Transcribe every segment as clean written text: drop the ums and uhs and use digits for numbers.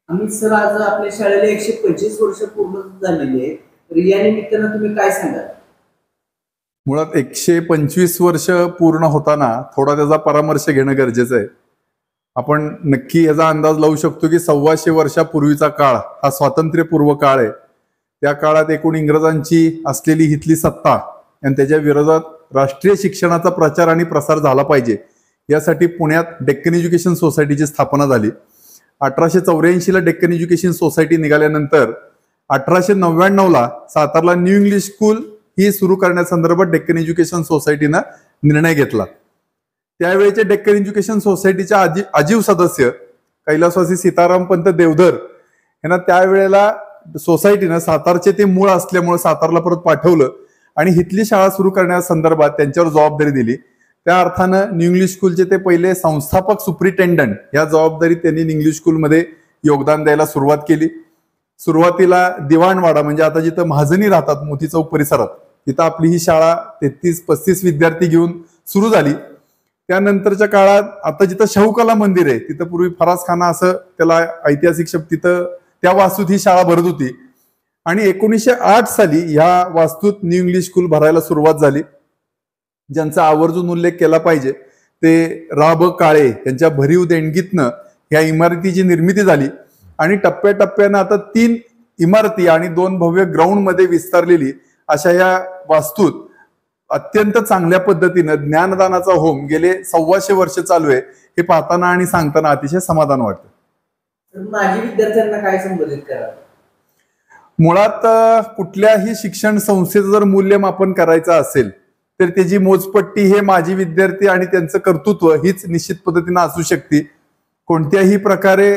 Amit sir, आज आपल्या शाळेला 125 वर्ष पूर्ण झालेली आहे, तर या निमित्तानं तुम्ही काय सांगाल? मुळात 125 वर्ष पूर्ण होताना थोडा त्याचा परामर्श घेणं गरजेचं आहे. आपण नक्की याचा अंदाज लावू शकतो की 125 वर्षापूर्वीचा काळ हा स्वातंत्र्यपूर्व काळ आहे. त्या काळात एकूण इंग्रजांची असलेली हितली सत्ता आणि त्याच्या विरोधात राष्ट्रीय शिक्षणाचा प्रचार आणि प्रसार झाला पाहिजे यासाठी पुण्यात डेक्कन एज्युकेशन सोसायटीची स्थापना झाली. 1884 डेक्कन एज्युकेशन सोसायटी निघाल्यानंतर 1899 सातारला न्यू इंग्लिश स्कूल ही सुरू करण्यासंदर्भात डेक्कन एज्युकेशन सोसायटीनं निर्णय घेतला. त्यावेळेचे डेक्कन एज्युकेशन सोसायटीच्या आजीव सदस्य कैलासवासी सीतारामपंत देवधर यांना त्यावेळेला सोसायटीनं सातारचे ते मूळ असल्यामुळे सातारला परत पाठवलं आणि हितली शाळा सुरू करण्यासंदर्भात त्यांच्यावर जबाबदारी दिली. त्या अर्थानं न्यू इंग्लिश स्कूलचे ते पहिले संस्थापक सुप्रिटेंडंट या जबाबदारीत त्यांनी इंग्लिश स्कूलमध्ये योगदान द्यायला सुरुवात केली. सुरुवातीला दिवाणवाडा म्हणजे आता जिथं महाजनी राहतात मोती चौक परिसरात तिथं आपली ही शाळा 33-35 विद्यार्थी घेऊन सुरू झाली. त्यानंतरच्या काळात आता जिथं शाहूकला मंदिर आहे तिथं पूर्वी फरासखाना असं त्याला ऐतिहासिक शब्द तिथं त्या वास्तूत ही शाळा भरत होती आणि 1908 साली ह्या वास्तूत न्यू इंग्लिश स्कूल भरायला सुरुवात झाली. ज्यांचा आवर्जून उल्लेख केला पाहिजे ते रा.ब. काळे यांच्या भरीव देणगीतनं ह्या इमारतीची निर्मिती झाली आणि टप्प्याटप्प्यानं आता 3 इमारती आणि 2 भव्य ग्राउंड मध्ये विस्तारलेली अशा या वास्तूत अत्यंत चांगल्या पद्धतीनं ज्ञानदानाचा होम गेले 125 वर्ष चालू आहे. हे पाहताना आणि सांगताना अतिशय समाधान वाटतं. माजी विद्यार्थ्यांना काय संबोधित करा? मुळात कुठल्याही शिक्षण संस्थेचं जर मूल्यमापन करायचं असेल तर त्याची मोजपट्टी हे माजी विद्यार्थी आणि त्यांचं कर्तृत्व हीच निश्चित पद्धतीनं असू शकते. कोणत्याही प्रकारे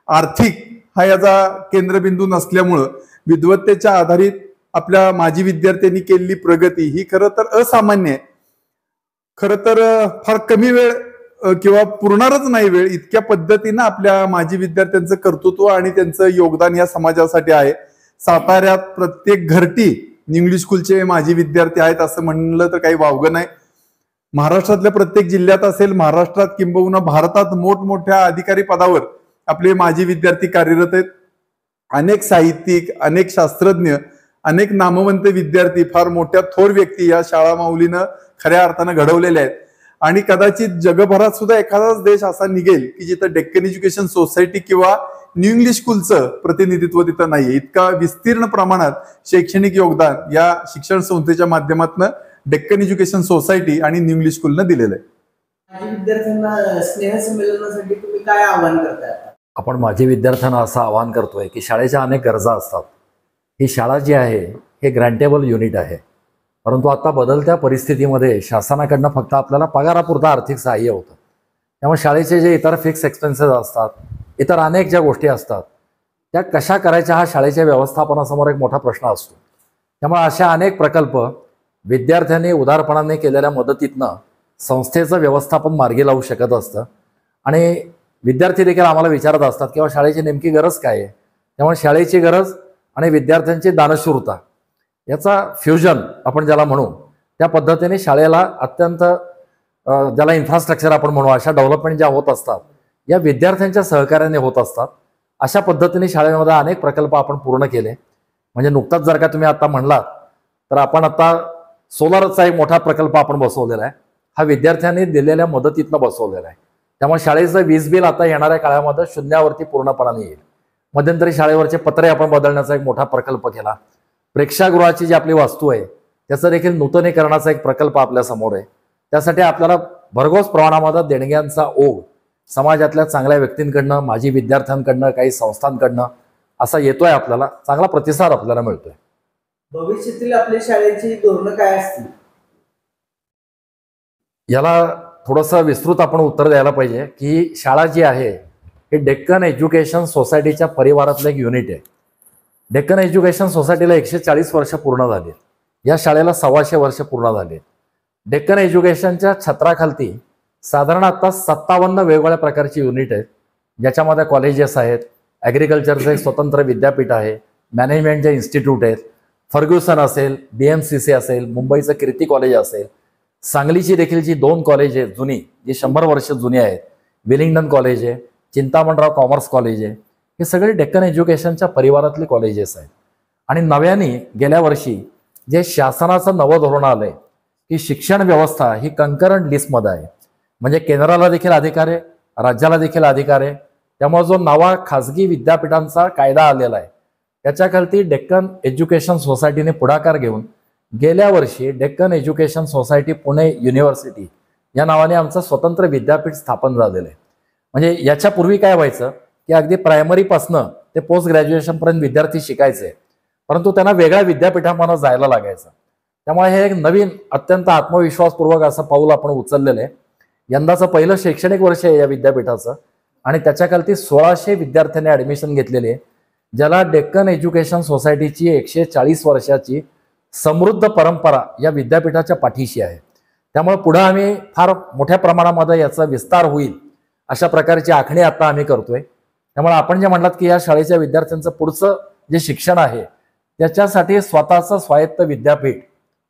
आर्थिक हा याचा केंद्रबिंदू नसल्यामुळं विद्वत्तेच्या आधारित आपल्या माजी विद्यार्थ्यांनी केलेली प्रगती ही खरं तर असामान्य आहे. खरं तर फार कमी वेळ किंवा पुरणारच नाही वेळ इतक्या पद्धतीनं आपल्या माजी विद्यार्थ्यांचं कर्तृत्व आणि त्यांचं योगदान या समाजासाठी आहे. साताऱ्यात प्रत्येक घरटी इंग्लिश स्कूलचे माजी विद्यार्थी आहेत असं म्हणलं तर काही वावगं नाही. महाराष्ट्रातल्या प्रत्येक जिल्ह्यात असेल, महाराष्ट्रात किंबहुना भारतात मोठमोठ्या अधिकारी पदावर आपले माजी विद्यार्थी कार्यरत आहेत. अनेक साहित्यिक, अनेक शास्त्रज्ञ, अनेक नामवंत विद्यार्थी, फार मोठ्या थोर व्यक्ती या शाळा माऊलीनं खऱ्या अर्थानं घडवलेल्या आहेत आणि कदाचित जगभरात सुद्धा एखादाच देश असा निघेल की जिथं डेक्कन एज्युकेशन सोसायटी किंवा न्यू इंग्लिश स्कूलचं प्रतिनिधित्व तिथं नाहीये. इतका विस्तीर्ण प्रमाणात शैक्षणिक योगदान या शिक्षण संस्थेच्या माध्यमातून डेक्कन एज्युकेशन सोसायटी आणि न्यू इंग्लिश स्कूलनं दिलेलं आहे. माजी विद्यार्थ्यांना स्नेहसंमेलनासाठी तुम्ही काय आवाहन करताय? आपण माजी विद्यार्थ्यांना असं आवाहन करतोय की शाळेच्या अनेक गरजा असतात. ही शाळा जी आहे हे ग्रँटेबल युनिट आहे, परंतु आता बदलत्या परिस्थितीमध्ये शासनाकडनं फक्त आपल्याला पगारापुरता आर्थिक सहाय्य होतं. त्यामुळे शाळेचे जे इतर फिक्स एक्सपेन्सेस असतात, इतर अनेक ज्या गोष्टी असतात त्या कशा करायच्या हा शाळेच्या व्यवस्थापनासमोर एक मोठा प्रश्न असतो. त्यामुळे अशा अनेक प्रकल्प विद्यार्थ्यांनी उदारपणाने केलेल्या मदतीतनं संस्थेचं व्यवस्थापन मार्गी लावू शकत असतं आणि विद्यार्थी देखील आम्हाला विचारत असतात किंवा शाळेची नेमकी गरज काय आहे. त्यामुळे शाळेची गरज आणि विद्यार्थ्यांची दानशूरता याचा फ्युजन आपण ज्याला म्हणू त्या पद्धतीने शाळेला अत्यंत ज्याला इन्फ्रास्ट्रक्चर आपण म्हणू अशा डेव्हलपमेंट ज्या होत असतात या विद्यार्थ्यांच्या सहकार्याने होत असतात. अशा पद्धतीने शाळेमध्ये अनेक प्रकल्प आपण पूर्ण केले. म्हणजे नुकताच जर का तुम्ही आता म्हणलात तर आपण आता सोलारचा एक मोठा प्रकल्प आपण बसवलेला आहे. हा विद्यार्थ्यांनी दिलेल्या मदतीतनं बसवलेला आहे. त्यामुळे शाळेचं वीज बिल आता येणाऱ्या काळामध्ये शून्यावरती पूर्णपणाने येईल. मध्यंतरी शाळेवरचे पत्रे आपण बदलण्याचा एक मोठा प्रकल्प केला. प्रेक्षागृहाची जी आपली वास्तू आहे त्याचं देखील नूतनीकरणाचा एक प्रकल्प आपल्या समोर आहे. त्यासाठी आपल्याला भरघोस प्रमाणामध्ये देणग्यांचा ओघ समाजातल्या चांगल्या व्यक्तींकडनं, माजी विद्यार्थ्यांकडनं, काही संस्थांकडनं असा येतोय. आपल्याला चांगला प्रतिसाद आपल्याला मिळतोय. भविष्यातील आपल्या शाळेची धोरणं काय असतील याला थोडंसं विस्तृत आपण उत्तर द्यायला पाहिजे की शाळा जी आहे हे डेक्कन एज्युकेशन सोसायटीच्या परिवारातलं एक युनिट आहे. डेक्कन एज्युकेशन सोसायटीला 140 वर्ष पूर्ण झाली. या शाळेला 125 वर्ष पूर्ण झाली. डेक्कन एज्युकेशनच्या छत्राखालती साधारण आता 57 वेगवेगळ्या प्रकारची युनिट आहेत, ज्याच्यामध्ये कॉलेजेस आहेत, ॲग्रिकल्चरचं एक स्वतंत्र विद्यापीठ आहे, मॅनेजमेंटचे इन्स्टिट्यूट आहेत, फर्ग्युसन असेल, BMCC असेल, मुंबईचं कीर्ती कॉलेज असेल, सांगलीची देखील जी 2 कॉलेज आहेत जुनी जी 100 वर्ष जुनी आहेत, विलिंग्डन कॉलेज आहे, चिंतामणराव कॉमर्स कॉलेज आहे, हे सगळे डेक्कन एज्युकेशनच्या परिवारातले कॉलेजेस आहेत. आणि नव्याने गेल्या वर्षी जे शासनाचं नवं धोरण आलंय की शिक्षण व्यवस्था ही कंकरंट लिस्टमध्ये आहे, म्हणजे केंद्राला देखील अधिकार आहे, राज्याला देखील अधिकार आहे. त्यामुळे जो नवा खाजगी विद्यापीठांचा कायदा आलेला आहे त्याच्याखाली डेक्कन एज्युकेशन सोसायटीने पुढाकार घेऊन गेल्या वर्षी Deccan education society Pune university या नावाने आमचं स्वतंत्र विद्यापीठ स्थापन झालेलं आहे. म्हणजे याच्यापूर्वी काय व्हायचं की अगदी प्रायमरीपासनं ते पोस्ट ग्रॅज्युएशनपर्यंत विद्यार्थी शिकायचे, परंतु त्यांना वेगळ्या विद्यापीठांमध्ये जायला लागायचं. त्यामुळे हे एक नवीन अत्यंत आत्मविश्वासपूर्वक असं पाऊल आपण उचललेलं आहे. यंदाचं पहिलं शैक्षणिक वर्ष आहे या विद्यापीठाचं आणि त्याच्याखाली 1600 विद्यार्थ्यांनी ॲडमिशन घेतलेले आहे, ज्याला डेक्कन एज्युकेशन सोसायटीची 140 वर्षाची समृद्ध परंपरा या विद्यापीठाच्या पाठीशी आहे. त्यामुळे पुढे आम्ही फार मोठ्या प्रमाणामध्ये याचा विस्तार होईल अशा प्रकारची आखणी आता आम्ही करतोय. त्यामुळे आपण जे म्हणलात की या शाळेच्या विद्यार्थ्यांचं पुढचं जे शिक्षण आहे त्याच्यासाठी स्वतःचं स्वायत्त विद्यापीठ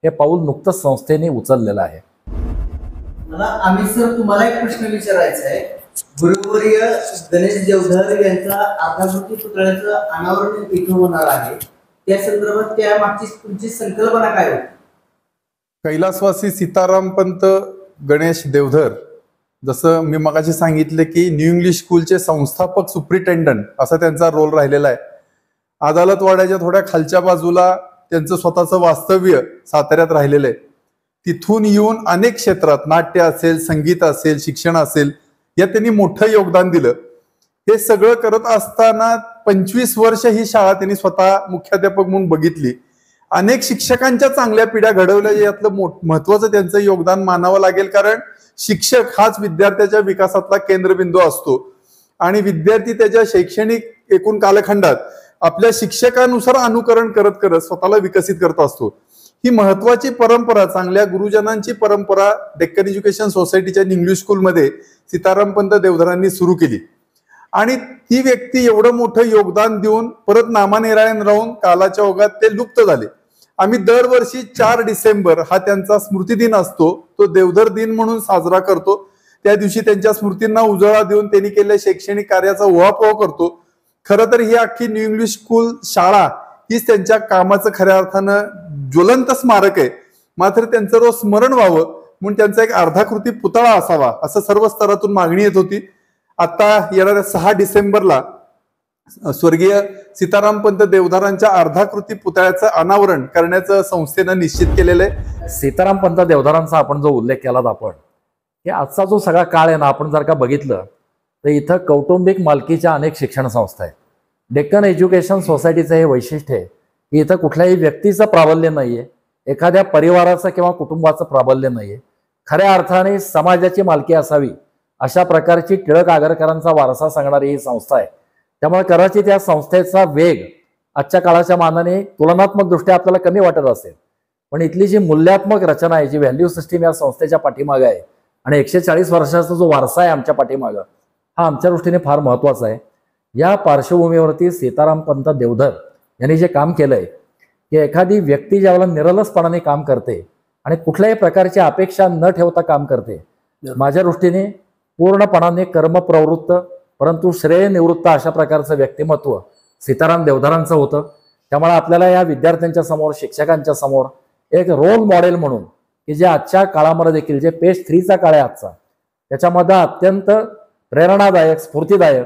हे पाऊल नुकतंच संस्थेने उचललेलं आहे. मला अमित सर तुम्हाला एक प्रश्न विचारायचा आहे. गुरुवर्य गणेश देवधर यांचा अर्धाकृती पुतळ्याचं अनावरण इथं होणार आहे, त्या संदर्भात त्या मागची तुमची संकल्पना काय होती? कैलासवासी सीतारामपंत गणेश देवधर, जसं मी मगाशी सांगितले की न्यू इंग्लिश स्कूलचे संस्थापक सुप्रिटेंडंट असा त्यांचा रोल राहिलेला आहे. अदालतवाड्याच्या थोड्या खालच्या बाजूला त्यांचं स्वतःचं वास्तव्य साताऱ्यात राहिलेलं आहे. तिथून येऊन अनेक क्षेत्रात नाट्य असेल, संगीत असेल, शिक्षण असेल या त्यांनी मोठं योगदान दिलं. हे सगळं करत असताना 25 वर्ष ही शाळा त्यांनी स्वतः मुख्याध्यापक म्हणून बघितली. अनेक शिक्षकांच्या चांगल्या पिढ्या घडवल्या, यातलं महत्वाचं त्यांचं योगदान मानावं लागेल. कारण शिक्षक हाच विद्यार्थ्याच्या विकासातला केंद्रबिंदू असतो आणि विद्यार्थी त्याच्या शैक्षणिक एकूण कालखंडात आपल्या शिक्षकानुसार अनुकरण करत करत स्वतःला विकसित करत असतो. ही महत्वाची परंपरा, चांगल्या गुरुजनांची परंपरा डेक्कन एज्युकेशन सोसायटीच्या इंग्लिश स्कूलमध्ये सीतारामपंत देवधरांनी सुरू केली आणि ती व्यक्ती एवढं मोठं योगदान देऊन परत नामानिरायण राहून कालाच्या ओघात ते लुप्त झाले. आम्ही दरवर्षी 4 डिसेंबर हा त्यांचा स्मृतिदिन असतो, तो देवधर दिन म्हणून साजरा करतो. त्या दिवशी त्यांच्या स्मृतींना उजाळा देऊन त्यांनी केलेल्या शैक्षणिक कार्याचा उहापोह करतो. खरं तर ही अख्खी न्यू इंग्लिश स्कूल शाळा हीच त्यांच्या कामाचं खऱ्या अर्थानं ज्वलंत स्मारक आहे. मात्र त्यांचं रोज स्मरण व्हावं म्हणून त्यांचा एक अर्धाकृती पुतळा असावा असं सर्व स्तरातून मागणी येत होती. आता येणाऱ्या 6 डिसेंबरला स्वर्गीय सीतारामपंत देवधरांच्या अर्धाकृती पुतळ्याचं अनावरण करण्याचं संस्थेनं निश्चित केलेलं आहे. सीतारामपंत देवधरांचा आपण जो उल्लेख केलात आपण, हे आजचा जो सगळा काळ आहे ना, आपण जर का बघितलं तर इथं कौटुंबिक मालकीच्या अनेक शिक्षण संस्था आहेत. डेक्कन एज्युकेशन सोसायटीचं हे वैशिष्ट्य आहे की इथं कुठल्याही व्यक्तीचं प्राबल्य नाहीये, एखाद्या परिवाराचं किंवा कुटुंबाचं प्राबल्य नाहीये. खऱ्या अर्थाने समाजाची मालकी असावी अशा प्रकारची टिळक आगरकरांचा वारसा सांगणारी ही संस्था आहे. त्यामुळे कदाचित या संस्थेचा वेग आजच्या काळाच्या मानाने तुलनात्मक दृष्ट्या आपल्याला कमी वाटत असेल, पण इथली जी मूल्यात्मक रचना आहे, जी व्हॅल्यू सिस्टीम या संस्थेच्या पाठीमागे आहे आणि 140 वर्षाचा जो वारसा आहे आमच्या पाठीमागं, हा आमच्या दृष्टीने फार महत्वाचा आहे. या पार्श्वभूमीवरती सीतारामपंत देवधर यांनी जे काम केलंय की एखादी व्यक्ती ज्यावेळेला निरलसपणाने काम करते आणि कुठल्याही प्रकारची अपेक्षा न ठेवता काम करते, माझ्या दृष्टीने पूर्णपणाने कर्मप्रवृत्त परंतु श्रेय निवृत्त अशा प्रकारचं व्यक्तिमत्व सीताराम देवधरांचं होतं. त्यामुळे आपल्याला या विद्यार्थ्यांच्या समोर, शिक्षकांच्या समोर एक रोल मॉडेल म्हणून की जे आजच्या काळामध्ये देखील जे पेज 3चा काळ आहे आजचा, त्याच्यामध्ये अत्यंत प्रेरणादायक, स्फूर्तिदायक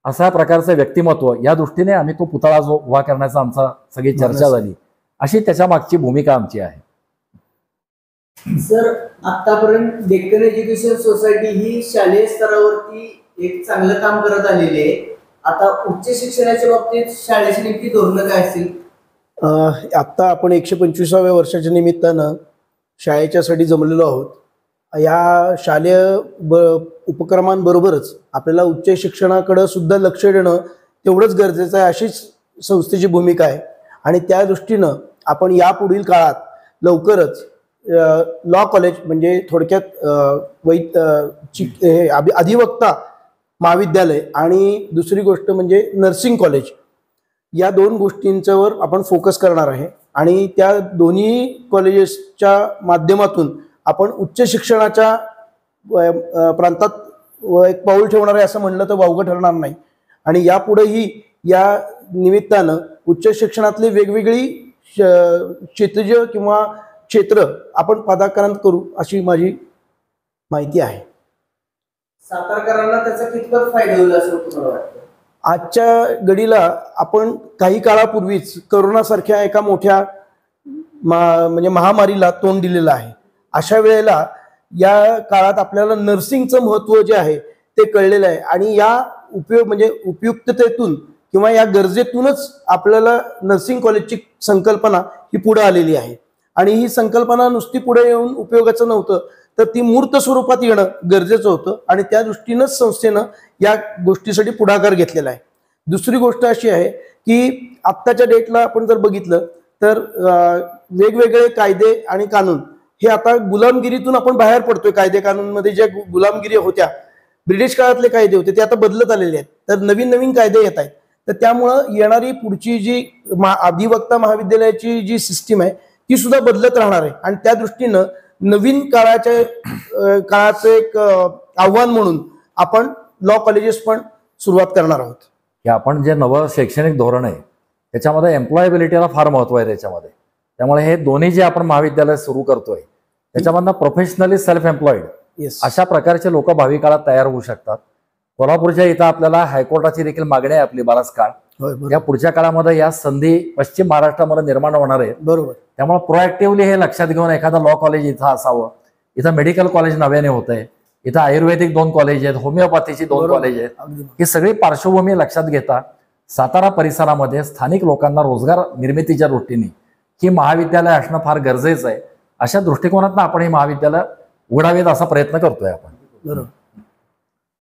अशा प्रकारचं व्यक्तिमत्व, या दृष्टीने आम्ही तो पुतळा जो उभा करण्याचा आमचा सगळी चर्चा झाली, अशी त्याच्या मागची भूमिका आमची आहे. सर, आतापर्यंत डेक्कन एज्युकेशन सोसायटी ही शालेय स्तरावरती एक चांगलं काम करत आलेली आहे. आता उच्च शिक्षणाच्या बाबतीत शाळेची नेमकी धोरणं काय असतील? आत्ता आपण 125व्या वर्षाच्या निमित्तानं शाळेच्यासाठी जमलेलो आहोत. या शालेय उपक्रमांबरोबरच आपल्याला उच्च शिक्षणाकडे सुद्धा लक्ष देणं तेवढंच गरजेचं आहे, अशीच संस्थेची भूमिका आहे. आणि त्या दृष्टीनं आपण यापुढील काळात लवकरच लॉ कॉलेज म्हणजे थोडक्यात अधिवक्ता महाविद्यालय आणि दुसरी गोष्ट म्हणजे नर्सिंग कॉलेज, या 2 गोष्टींच्यावर आपण फोकस करणार आहे. आणि त्या दोन्ही कॉलेजेसच्या माध्यमातून आपण उच्च शिक्षणाच्या प्रांतात एक पाऊल ठेवणार आहे असं म्हणलं तर वावगं ठरणार नाही. आणि यापुढेही या निमित्तानं उच्च शिक्षणातली वेगवेगळी क्षितिज किंवा क्षेत्र आपण पदाक्रांत करू अशी माझी माहिती आहे. सातारकरांना त्याचा कितपत फायदा होईल असं तुम्हाला वाटतं? आजच्या घडीला आपण काही काळापूर्वीच करोनासारख्या एका मोठ्या म्हणजे महामारीला तोंड दिलेलं आहे. अशा वेळेला या काळात आपल्याला नर्सिंगचं महत्त्व जे आहे ते कळलेलं आहे आणि या उपयुक्ततेतून किंवा या गरजेतूनच आपल्याला नर्सिंग कॉलेजची संकल्पना ही पुढे आलेली आहे. आणि ही संकल्पना नुसती पुढे येऊन उपयोगाचं नव्हतं, तर ती मूर्त स्वरूपात येणं गरजेचं होतं आणि त्या दृष्टीनंच संस्थेनं या गोष्टीसाठी पुढाकार घेतलेला आहे. दुसरी गोष्ट अशी आहे की आत्ताच्या डेटला आपण जर बघितलं तर वेगवेगळे कायदे आणि कानून हे आता गुलामगिरीतून आपण बाहेर पडतोय. कायदे कानूनमध्ये ज्या गुलामगिरी होत्या, ब्रिटिश काळातले कायदे होते, ते आता बदलत आलेले आहेत. तर नवीन नवीन कायदे येत आहेत. तर त्यामुळं येणारी पुढची जी अधिवक्ता महाविद्यालयाची जी सिस्टीम आहे ती सुद्धा बदलत राहणार आहे आणि त्या दृष्टीनं नवीन काळाचं एक आव्हान म्हणून आपण लॉ कॉलेजेस पण सुरुवात करणार आहोत. की आपण जे नवं शैक्षणिक धोरण आहे त्याच्यामध्ये एम्प्लॉयबिलिटीला फार महत्व आहे त्याच्यामध्ये. त्यामुळे हे दोन्ही जे आपण महाविद्यालय सुरू करतोय त्याच्यामधनं प्रोफेशनली सेल्फ एम्प्लॉईड अशा प्रकारचे लोक भावी काळात तयार होऊ शकतात. कोल्हापूरच्या इथं आपल्याला हायकोर्टाची देखील मागणी आहे आपली बराच काळ. या पुढच्या काळामध्ये या संधी पश्चिम महाराष्ट्रामध्ये निर्माण होणार आहेत. बरोबर. त्यामुळे प्रोएक्टिव्हली हे लक्षात घेऊन एखादं लॉ कॉलेज इथं असावं. इथं मेडिकल कॉलेज नव्याने होत आहे, इथं आयुर्वेदिक 2 कॉलेज आहेत, होमिओपॅथीची 2 कॉलेज आहेत. ही सगळी पार्श्वभूमी लक्षात घेता सातारा परिसरामध्ये स्थानिक लोकांना रोजगार निर्मितीच्या दृष्टीने ही महाविद्यालय असणं फार गरजेचं आहे. अशा दृष्टिकोनातून आपण हे महाविद्यालय उघडावेत असा प्रयत्न करतोय आपण. बरोबर.